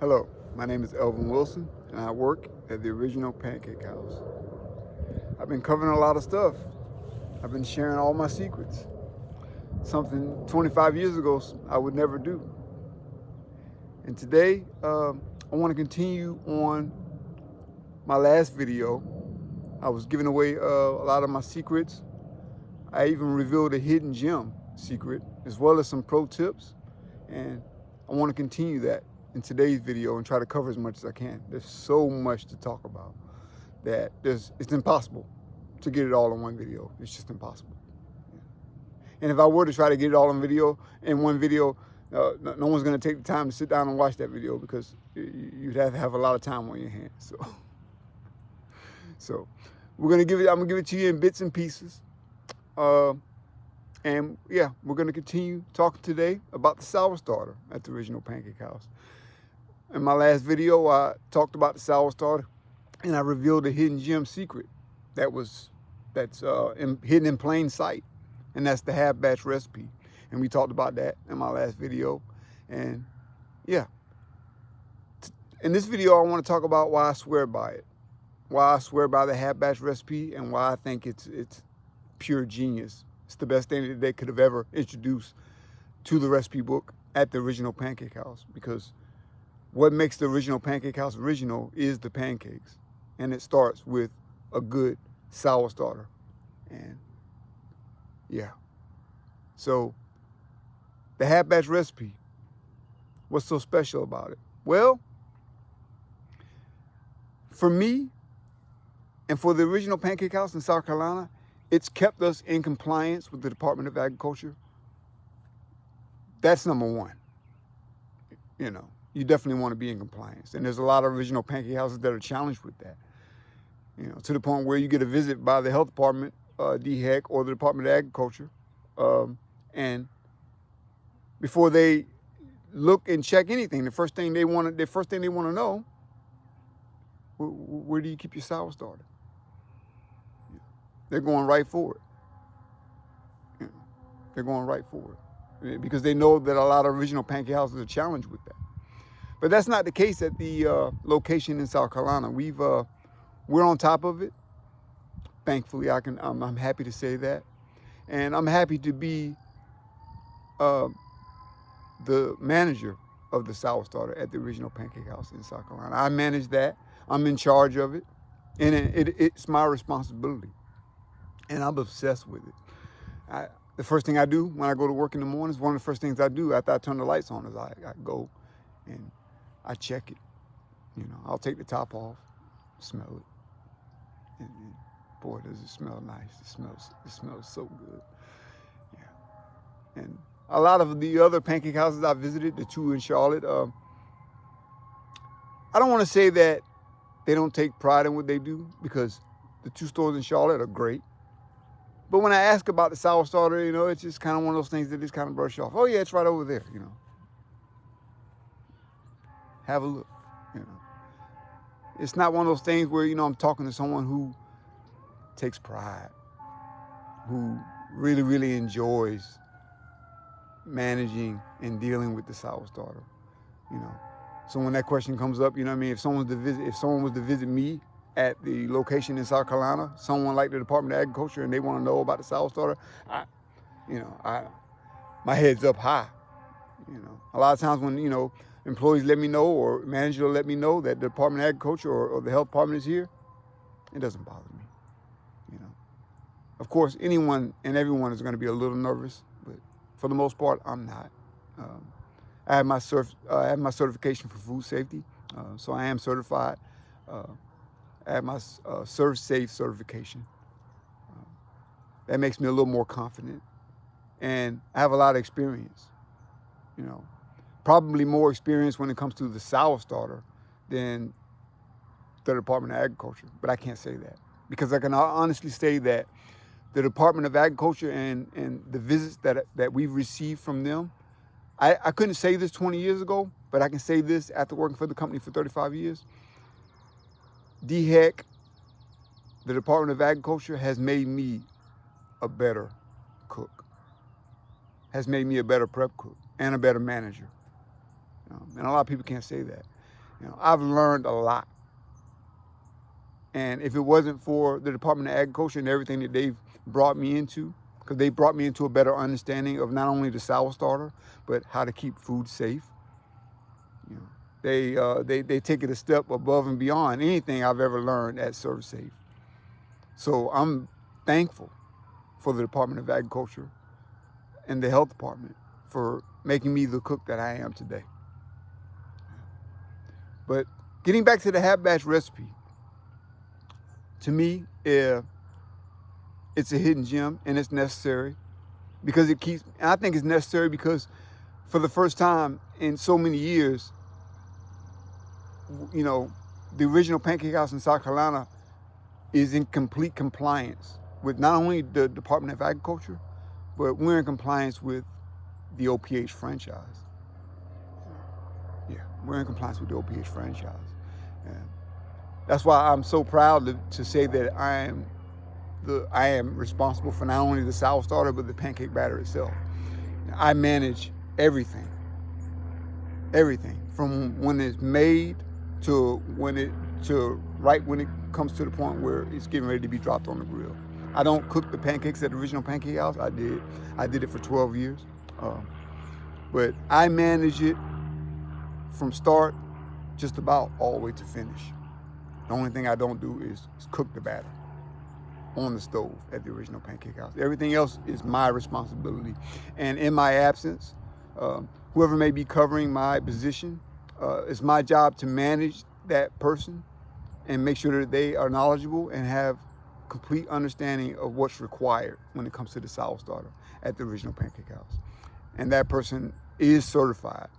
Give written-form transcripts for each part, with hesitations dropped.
Hello, my name is Elvin Wilson, and I work at the original Pancake House. I've been covering a lot of stuff. I've been sharing all my secrets. Something 25 years ago I would never do. And today, I want to continue on my last video. I was giving away a lot of my secrets. I even revealed a hidden gem secret, as well as some pro tips. And I want to continue that in today's video and try to cover as much as I can. There's so much to talk about that it's impossible to get it all in one video. It's just impossible. And if I were to try to get it all in one video, no one's going to take the time to sit down and watch that video, because you'd have to have a lot of time on your hands. So I'm gonna give it to you in bits and pieces. And yeah, we're gonna continue talking today about the sour starter at the original Pancake House. In my last video, I talked about the sour starter, and I revealed a hidden gem secret that's hidden in plain sight, and that's the half batch recipe. And we talked about that in my last video. And yeah, in this video, I want to talk about why I swear by it, why I swear by the half batch recipe, and why I think it's pure genius. It's the best thing that they could have ever introduced to the recipe book at the original Pancake House, because what makes the original Pancake House original is the pancakes. And it starts with a good sour starter. And yeah. So the half batch recipe, what's so special about it? Well, for me and for the original Pancake House in South Carolina, it's kept us in compliance with the Department of Agriculture. That's number one. You know, you definitely want to be in compliance. And there's a lot of original pancake houses that are challenged with that. You know, to the point where you get a visit by the health department, DHEC, or the Department of Agriculture. And before they look and check anything, the first thing they want to know, where do you keep your sour starter? They're going right for it. You know, they're going right for it, because they know that a lot of original pancake houses are challenged with that. But that's not the case at the location in South Carolina. We're on top of it. Thankfully, I'm happy to say that, and I'm happy to be the manager of the sour starter at the original Pancake House in South Carolina. I manage that. I'm in charge of it, and it's my responsibility, and I'm obsessed with it. The first thing I do when I go to work in the morning is one of the first things I do after I turn the lights on is I go and I check it. You know, I'll take the top off, smell it, and boy, does it smell nice. It smells so good. Yeah. And a lot of the other pancake houses I visited, the two in Charlotte, I don't want to say that they don't take pride in what they do, because the two stores in Charlotte are great. But when I ask about the sour starter, you know, it's just kind of one of those things that just kind of brush off. Oh yeah, it's right over there, you know. Have a look, you know. It's not one of those things where, you know, I'm talking to someone who takes pride, who really, really enjoys managing and dealing with the sour starter, you know. So when that question comes up, you know what I mean, if someone was to visit me at the location in South Carolina, someone like the Department of Agriculture, and they want to know about the sour starter, my head's up high. You know, a lot of times when, you know, employees let me know, or manager let me know that the Department of Agriculture or the health department is here, it doesn't bother me. You know, of course, anyone and everyone is going to be a little nervous, but for the most part, I'm not. I have my certification for food safety, so I am certified. I have my ServSafe certification. That makes me a little more confident, and I have a lot of experience. You know, probably more experience when it comes to the sour starter than the Department of Agriculture, but I can't say that, because I can honestly say that the Department of Agriculture and the visits that we've received from them, I couldn't say this 20 years ago, but I can say this after working for the company for 35 years. DHEC, the Department of Agriculture, has made me a better cook, has made me a better prep cook, and a better manager. And a lot of people can't say that. I've learned a lot. And if it wasn't for the Department of Agriculture and everything that they've brought me into, because they brought me into a better understanding of not only the sour starter, but how to keep food safe. They take it a step above and beyond anything I've ever learned at ServSafe. So I'm thankful for the Department of Agriculture and the Health Department for making me the cook that I am today. But getting back to the half batch recipe, to me, it's a hidden gem, and it's necessary because it keeps, and I think it's necessary because for the first time in so many years, the original Pancake House in South Carolina is in complete compliance with not only the Department of Agriculture, but we're in compliance with the OPH franchise. Yeah, we're in compliance with the OPH franchise. And that's why I'm so proud to say that I am responsible for not only the sour starter, but the pancake batter itself. I manage everything from when it's made to right when it comes to the point where it's getting ready to be dropped on the grill. I don't cook the pancakes at the original Pancake House. I did it for 12 years. But I manage it from start just about all the way to finish. The only thing I don't do is cook the batter on the stove at the original Pancake House. Everything else is my responsibility. And in my absence, whoever may be covering my position, it's my job to manage that person and make sure that they are knowledgeable and have complete understanding of what's required when it comes to the sour starter at the original Pancake House. And that person is certified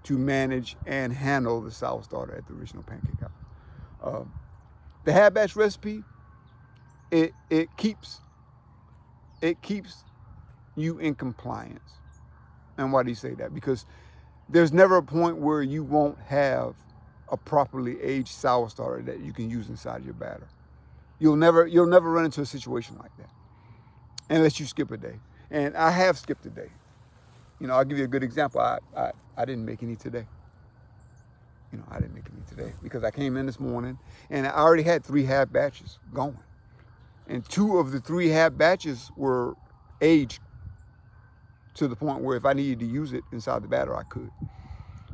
to manage and handle the sour starter at the original Pancake House. The half batch recipe, it keeps you in compliance. And why do you say that? Because there's never a point where you won't have a properly aged sour starter that you can use inside your batter. You'll never run into a situation like that unless you skip a day. And I have skipped a day. I'll give you a good example. I didn't make any today. I didn't make any today because I came in this morning and I already had 3 half batches going. And 2 of the 3 half batches were aged to the point where if I needed to use it inside the batter, I could.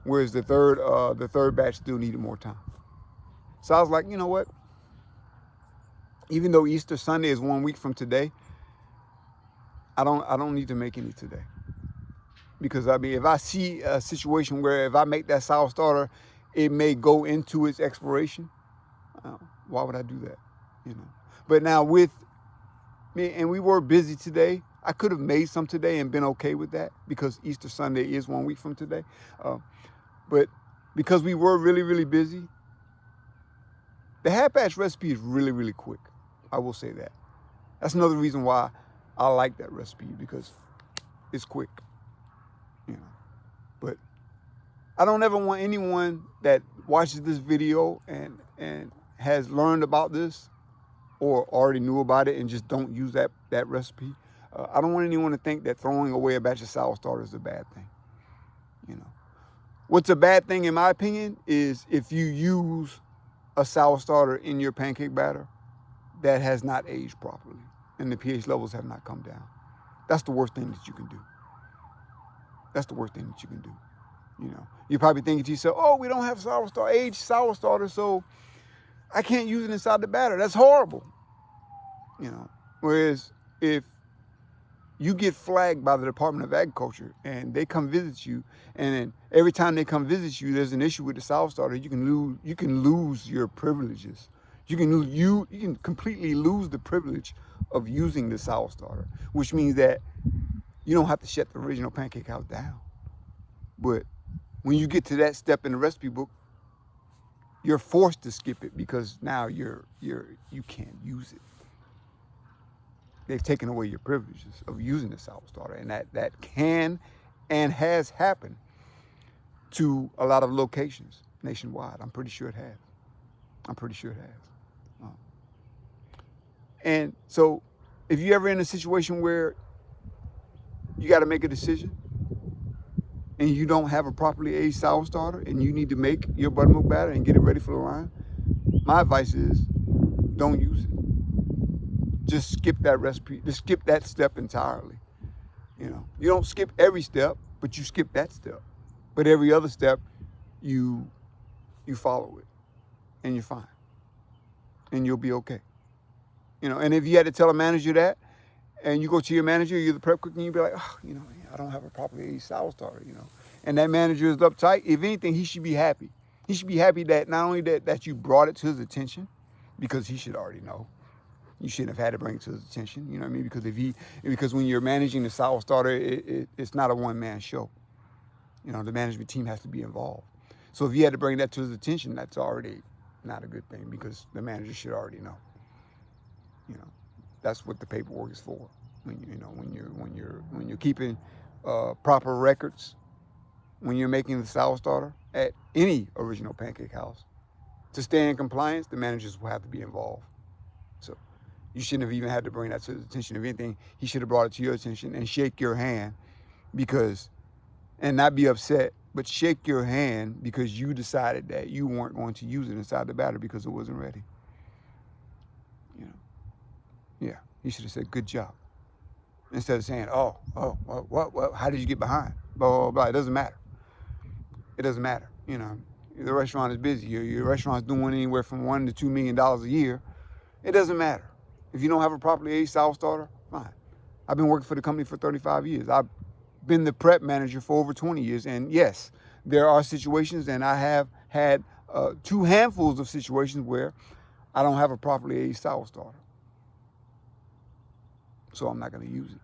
Whereas the third batch still needed more time. So I was like, you know what? Even though Easter Sunday is 1 week from today, I don't need to make any today. Because if I see a situation where if I make that sour starter, it may go into its expiration, why would I do that? But now with me, and we were busy today, I could have made some today and been okay with that because Easter Sunday is 1 week from today. But because we were really, really busy, the half batch recipe is really, really quick. I will say that. That's another reason why I like that recipe, because it's quick. But I don't ever want anyone that watches this video and has learned about this or already knew about it and just don't use that recipe. I don't want anyone to think that throwing away a batch of sour starter is a bad thing. What's a bad thing, in my opinion, is if you use a sour starter in your pancake batter that has not aged properly and the pH levels have not come down. That's the worst thing that you can do. That's the worst thing that you can do. You're probably thinking to yourself, oh, we don't have aged sour starter, so I can't use it inside the batter. That's horrible. Whereas if you get flagged by the Department of Agriculture and they come visit you, and then every time they come visit you, there's an issue with the sour starter, you can lose your privileges. You can completely lose the privilege of using the sour starter, which means that you don't have to shut the original Pancake House down. But when you get to that step in the recipe book, you're forced to skip it because now you can't use it. They've taken away your privileges of using the sour starter, and that can and has happened to a lot of locations nationwide. I'm pretty sure it has. And so if you're ever in a situation where you got to make a decision, and you don't have a properly aged sour starter and you need to make your buttermilk batter and get it ready for the line, my advice is don't use it. Just skip that recipe. Just skip that step entirely. You don't skip every step, but you skip that step. But every other step, you follow it, and you're fine, and you'll be okay. And if you had to tell a manager that, and you go to your manager, you're the prep cook, and you be like, oh, I don't have a properly aged sour starter, and that manager is uptight. If anything, he should be happy. He should be happy that not only that you brought it to his attention, because he should already know. You shouldn't have had to bring it to his attention, you know what I mean? Because when you're managing the sour starter, it's not a one-man show. The management team has to be involved. So if you had to bring that to his attention, that's already not a good thing, because the manager should already know. That's what the paperwork is for. When you're keeping proper records, when you're making the sour starter at any original pancake house, to stay in compliance, the managers will have to be involved. So you shouldn't have even had to bring that to his attention. If anything, he should have brought it to your attention and shake your hand and not be upset, but shake your hand because you decided that you weren't going to use it inside the batter because it wasn't ready. Yeah, he should have said, good job. Instead of saying, what, how did you get behind? Blah, blah, blah. It doesn't matter. It doesn't matter. The restaurant is busy. Your restaurant's doing anywhere from $1 to $2 million a year. It doesn't matter. If you don't have a properly aged sour starter, fine. I've been working for the company for 35 years. I've been the prep manager for over 20 years. And yes, there are situations, and I have had 2 handfuls of situations where I don't have a properly aged sour starter. So I'm not going to use it.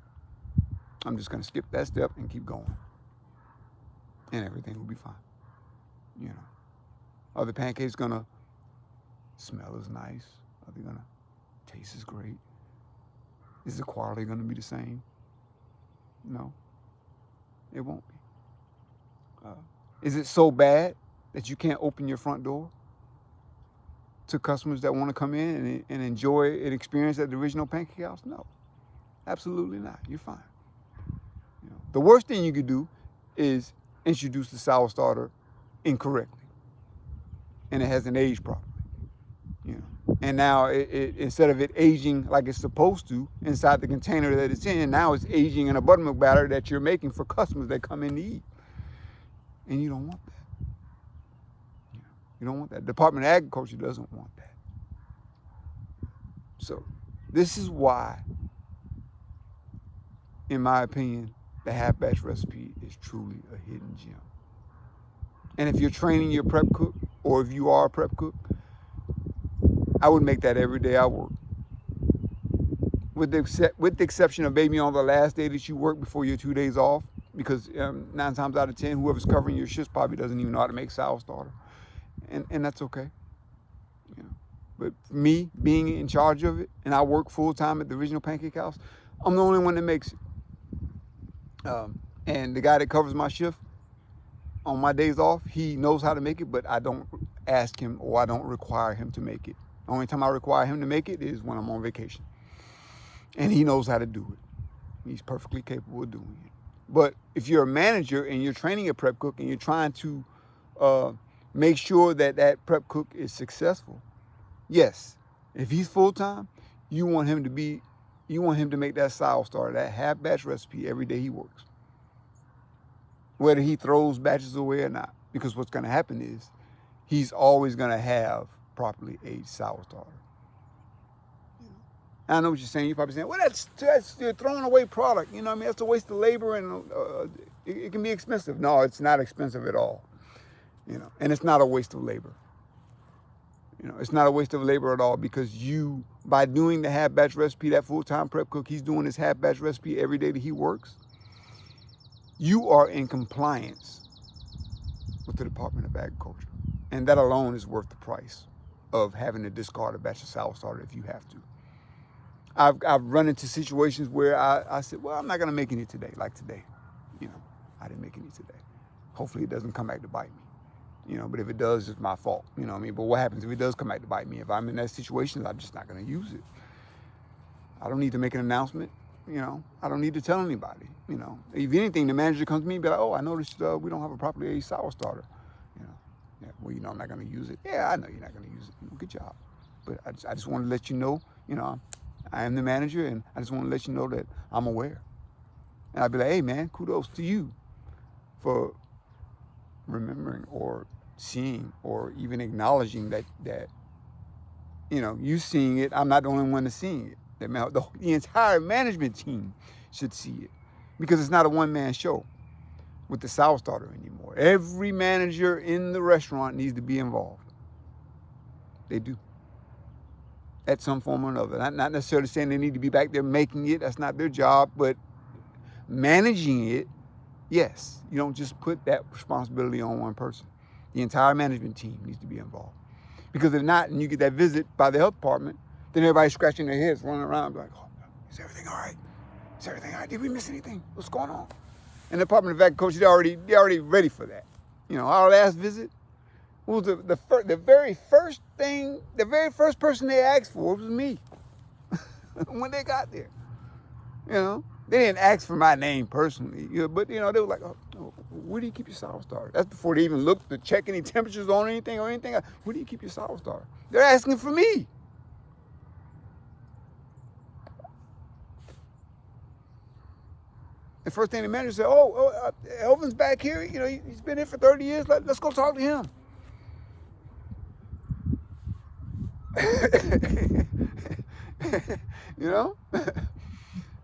I'm just going to skip that step and keep going. And everything will be fine. Are the pancakes going to smell as nice? Are they going to taste as great? Is the quality going to be the same? No, it won't be. Is it so bad that you can't open your front door to customers that want to come in and enjoy an experience at the original pancake house? No, absolutely not. You're fine. The worst thing you could do is introduce the sour starter incorrectly, and it hasn't aged properly. And now instead of it aging like it's supposed to inside the container that it's in, now it's aging in a buttermilk batter that you're making for customers that come in to eat. And you don't want that. You don't want that. Department of Agriculture doesn't want that. So this is why, in my opinion, the half batch recipe is truly a hidden gem. And if you're training your prep cook, or if you are a prep cook, I would make that every day I work. With the exception of maybe on the last day that you work before your 2 days off, because 9 times out of 10, whoever's covering your shifts probably doesn't even know how to make sour starter. And that's okay. But me being in charge of it, and I work full time at the original pancake house, I'm the only one that makes it. And the guy that covers my shift on my days off, he knows how to make it, but I don't ask him, or I don't require him to make it. The only time I require him to make it is when I'm on vacation. And he knows how to do it. He's perfectly capable of doing it. But if you're a manager and you're training a prep cook and you're trying to make sure that prep cook is successful, yes, if he's full-time, you want him to make that sour starter, that half batch recipe every day he works. Whether he throws batches away or not. Because what's going to happen is he's always going to have properly aged sour starter. I know what you're saying. You're probably saying, well, that's you're throwing away product. That's a waste of labor, and it can be expensive. No, it's not expensive at all. And it's not a waste of labor. It's not a waste of labor at all, because by doing the half batch recipe, that full-time prep cook, he's doing his half batch recipe every day that he works. You are in compliance with the Department of Agriculture. And that alone is worth the price of having to discard a batch of sour starter if you have to. I've run into situations where I said, well, I'm not going to make any today, like today. I didn't make any today. Hopefully it doesn't come back to bite me. But if it does, it's my fault. But what happens if it does come back to bite me? If I'm in that situation, I'm just not going to use it. I don't need to make an announcement. I don't need to tell anybody. If anything, the manager comes to me and be like, oh, I noticed we don't have a properly aged sour starter. Yeah, well, I'm not going to use it. Yeah, I know you're not going to use it. Good job. But I just want to let you know, I am the manager, and I just want to let you know that I'm aware. And I'd be like, hey, man, kudos to you for remembering or seeing or even acknowledging that you seeing it. I'm not the only one that's seeing it. The entire management team should see it, because it's not a one-man show with the sour starter anymore. Every manager in the restaurant needs to be involved. They do, at some form or another. Not necessarily saying they need to be back there making it. That's not their job. But managing it, yes. You don't just put that responsibility on one person. The entire management team needs to be involved. Because if not, and you get that visit by the health department, then everybody's scratching their heads, running around, like, oh, is everything all right? Is everything all right? Did we miss anything? What's going on? And the Department of Agriculture, they're already ready for that. Our last visit was the very first person they asked for was me when they got there. They didn't ask for my name personally, but they were like, oh, where do you keep your sour starter? That's before they even looked to check any temperatures on anything or anything. Where do you keep your sour starter? They're asking for me. The first thing the manager said, Elvin's back here. He's been here for 30 years. Let's go talk to him.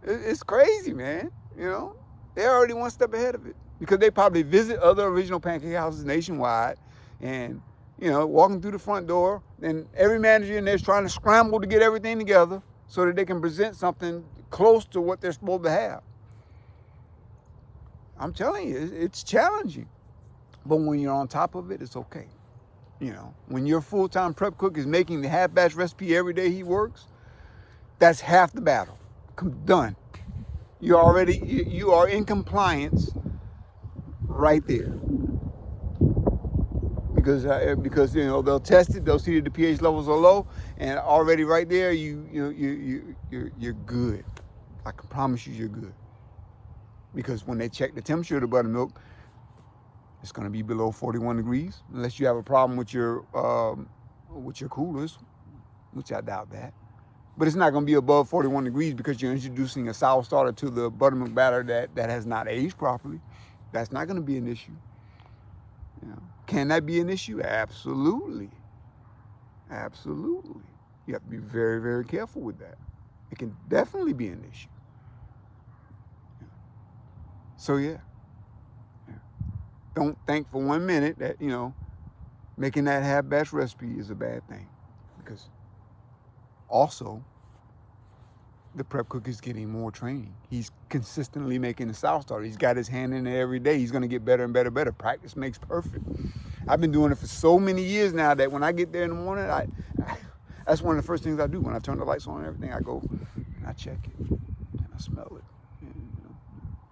It's crazy, man. They're already one step ahead of it, because they probably visit other original pancake houses nationwide, and walking through the front door, and every manager in there is trying to scramble to get everything together so that they can present something close to what they're supposed to have. I'm telling you, it's challenging. But when you're on top of it, it's okay. When your full-time prep cook is making the half-batch recipe every day he works, that's half the battle. Done. You are in compliance right there. Because they'll test it, they'll see that the pH levels are low, and already right there you're good. I can promise you're good. Because when they check the temperature of the buttermilk, it's going to be below 41 degrees, unless you have a problem with your coolers, which I doubt that. But it's not going to be above 41 degrees because you're introducing a sour starter to the buttermilk batter that has not aged properly. That's not going to be an issue. Can that be an issue? Absolutely. Absolutely. You have to be very, very careful with that. It can definitely be an issue. So yeah. Don't think for 1 minute that, making that half-batch recipe is a bad thing. Because also, the prep cook is getting more training. He's consistently making the sour starter. He's got his hand in there every day. He's going to get better and better and better. Practice makes perfect. I've been doing it for so many years now that when I get there in the morning, that's one of the first things I do. When I turn the lights on and everything, I go and I check it and I smell it. And,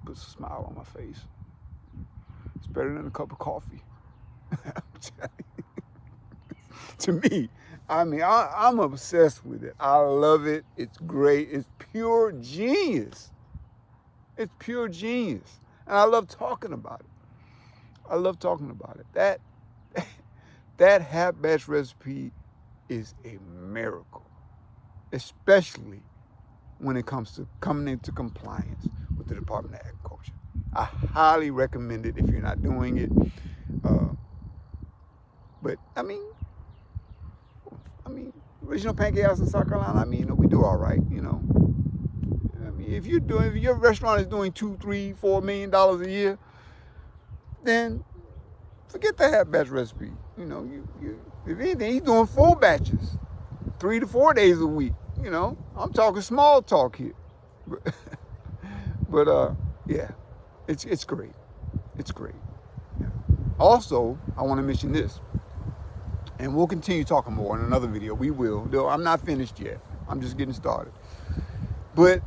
puts a smile on my face. It's better than a cup of coffee. To me, I'm obsessed with it. I love it. It's great. It's pure genius. It's pure genius. And I love talking about it. That half-batch recipe is a miracle, especially when it comes to coming into compliance with the Department of Agriculture. I highly recommend it if you're not doing it. But original pancake house in South Carolina, we do all right, if your restaurant is doing $2, $3, $4 million a year, then forget the half-batch recipe. If anything, he's doing full batches, 3 to 4 days a week. I'm talking small talk here. But yeah, it's great. It's great. Yeah. Also, I want to mention this, and we'll continue talking more in another video. We will. Though I'm not finished yet. I'm just getting started. But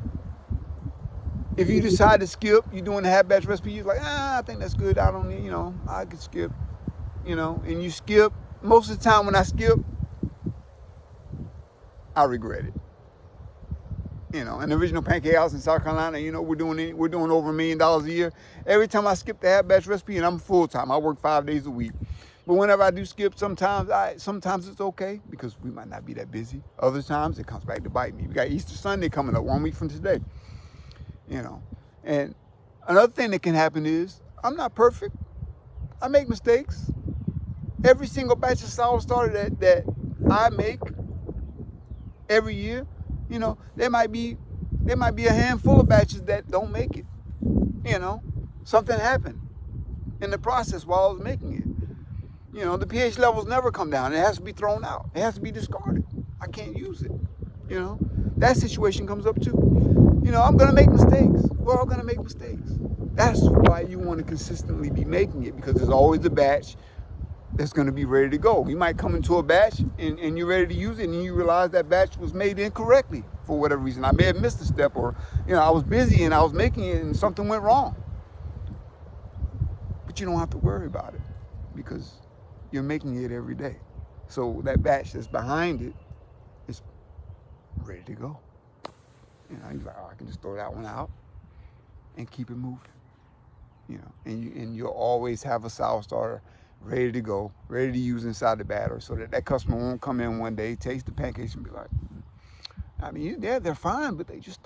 if you decide to skip, you're doing the half-batch recipe, you're like, I think that's good. I don't need, I could skip, and you skip. Most of the time when I skip, I regret it. You know, an original pancake house in South Carolina, you know, we're doing over $1 million a year. Every time I skip the half batch recipe, and I'm full time, I work 5 days a week. But whenever I do skip, sometimes it's okay because we might not be that busy. Other times it comes back to bite me. We got Easter Sunday coming up 1 week from today. You know, and another thing that can happen is I'm not perfect. I make mistakes. Every single batch of sour starter that I make every year, you know, there might be a handful of batches that don't make it. You know, something happened in the process while I was making it. You know, the pH levels never come down. It has to be thrown out. It has to be discarded. I can't use it. You know, that situation comes up too. You know, I'm going to make mistakes. We're all going to make mistakes. That's why you want to consistently be making it, because there's always a batch that's going to be ready to go. You might come into a batch and you're ready to use it, and you realize that batch was made incorrectly for whatever reason. I may have missed a step, or, you know, I was busy and I was making it and something went wrong. But you don't have to worry about it because you're making it every day. So that batch that's behind it is ready to go. You know, you're like, oh, I can just throw that one out and keep it moving. You know, and you'll always have a sour starter ready to go, ready to use inside the battery, so that customer won't come in one day, taste the pancakes, and be like, I mean, they're fine, but they just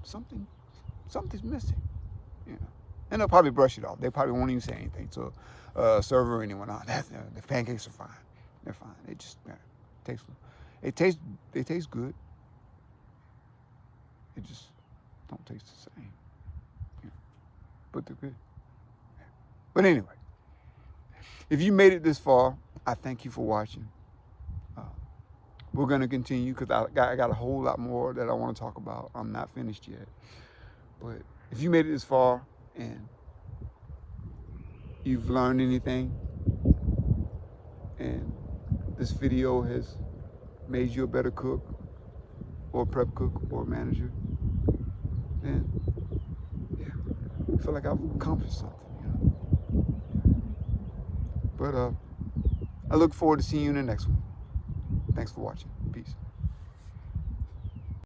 something's missing. You know, and they'll probably brush it off. They probably won't even say anything to a server or anyone. Oh, the pancakes are fine. They're fine. They just they taste good. It just don't taste the same. You know, but they're good. But anyway, if you made it this far, I thank you for watching. We're going to continue because I got a whole lot more that I want to talk about. I'm not finished yet. But if you made it this far and you've learned anything and this video has made you a better cook or prep cook or manager, then yeah, I feel like I've accomplished something, you know. But I look forward to seeing you in the next one. Thanks for watching. Peace.